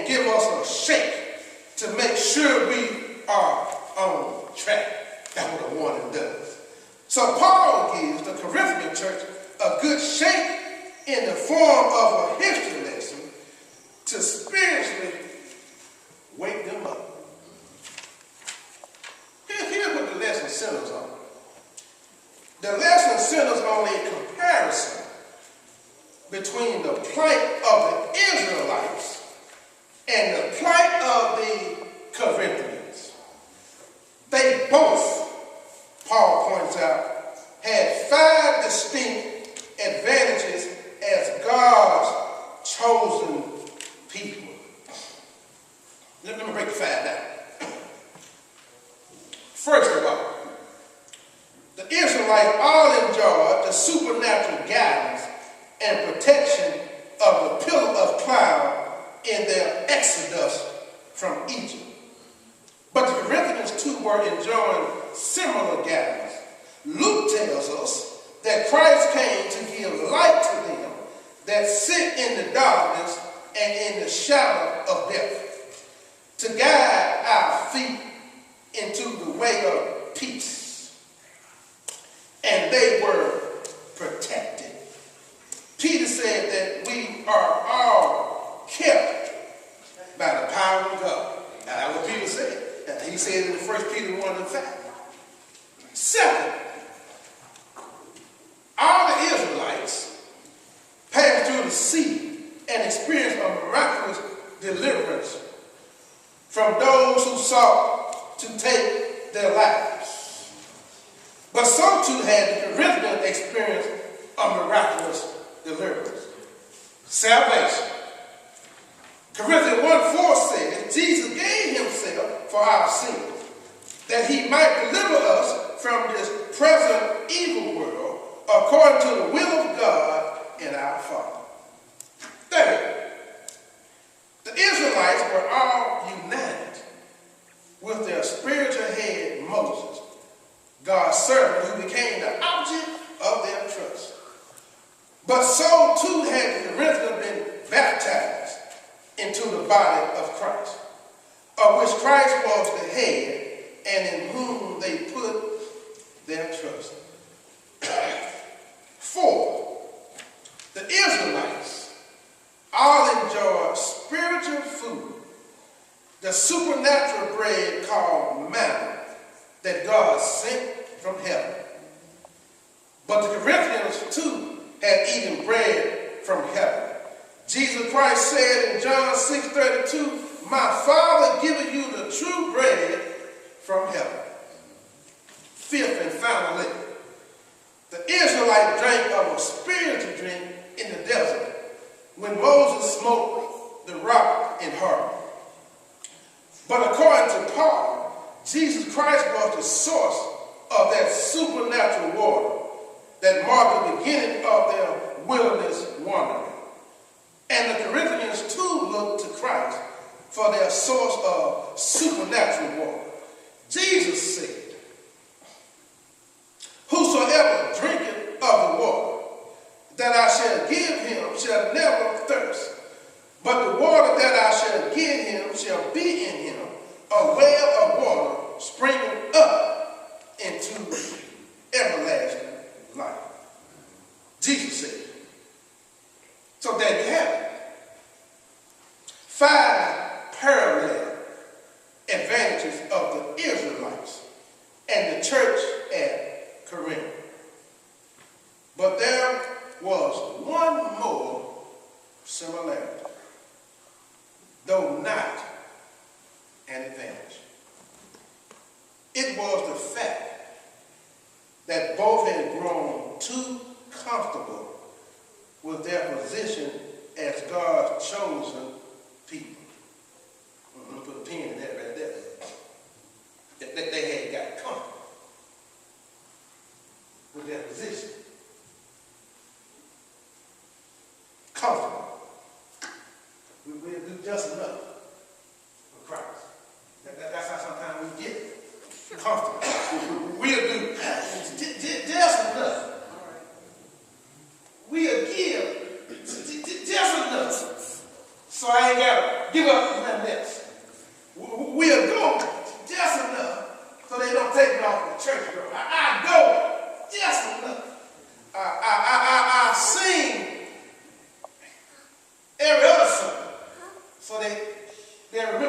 and give us a shake to make sure we are on track. That's what a warning does. So Paul gives the Corinthian church a good shake in the form of a history lesson to spiritually wake them up. Here's what the lesson centers on. The lesson centers on a comparison between the plight of the Israelites and the plight of the Corinthians. They both, Paul points out, had 5 distinct advantages as God's chosen people. Let me break the 5 down. First of all, the Israelites all enjoyed the supernatural guidance and protection of the pillar of cloud in their exodus from Egypt. But the Corinthians too were enjoying similar guidance. Luke tells us that Christ came to give light to them that sit in the darkness and in the shadow of death, to guide our feet into the way of peace. And they were protected. Peter said that we are all kept by the power of God. Now, that's what Peter said. He said in the 1 Peter 1:5. Second, all the Israelites passed through the sea and experienced a miraculous deliverance from those who sought to take their lives. But so too had the Corinthians experienced a miraculous deliverance. Salvation. Corinthians 1:4 says, Jesus gave himself for our sins, that he might deliver us from this present evil world, according to the will of God and our Father. Third, the Israelites were all united with their spiritual head Moses, God's servant, who became the object of their trust. But so too had the Corinthians been baptized into the body of Christ, of which Christ was the head, and in whom they put their trust. Four, the Israelites all enjoyed spiritual food, the supernatural bread called manna that God sent from heaven. But the Corinthians too had eaten bread from heaven. Jesus Christ said in John 6:32, my Father giveth you the true bread from heaven. Fifth and finally, the Israelites drank of a spiritual drink in the desert when Moses smote the rock in Horeb. But according to Paul, Jesus Christ was the source of that supernatural water that marked the beginning of their wilderness wandering. And the Corinthians too looked to Christ for their source of supernatural water. Jesus said, whosoever drinketh of the water that I shall give him shall never thirst, but the water that I shall give him shall be in him a well of water springing up into everlasting life. Jesus said. So there you have it. 5 parallel advantages of the Israelites and the church at Corinth. But there was one more similarity, though not an advantage. It was the fact that both had grown too comfortable with their position as God's chosen people. I'm going to put a pin in that right there. They had got comfortable with their position. Comfortable. We'll do just enough for Christ. That's how sometimes we get comfortable. We'll do just enough. We'll give just enough. So I ain't got to give up and nothing else. We'll go just enough so they don't take me off the church girl. I go just enough. I sing every other song so they remember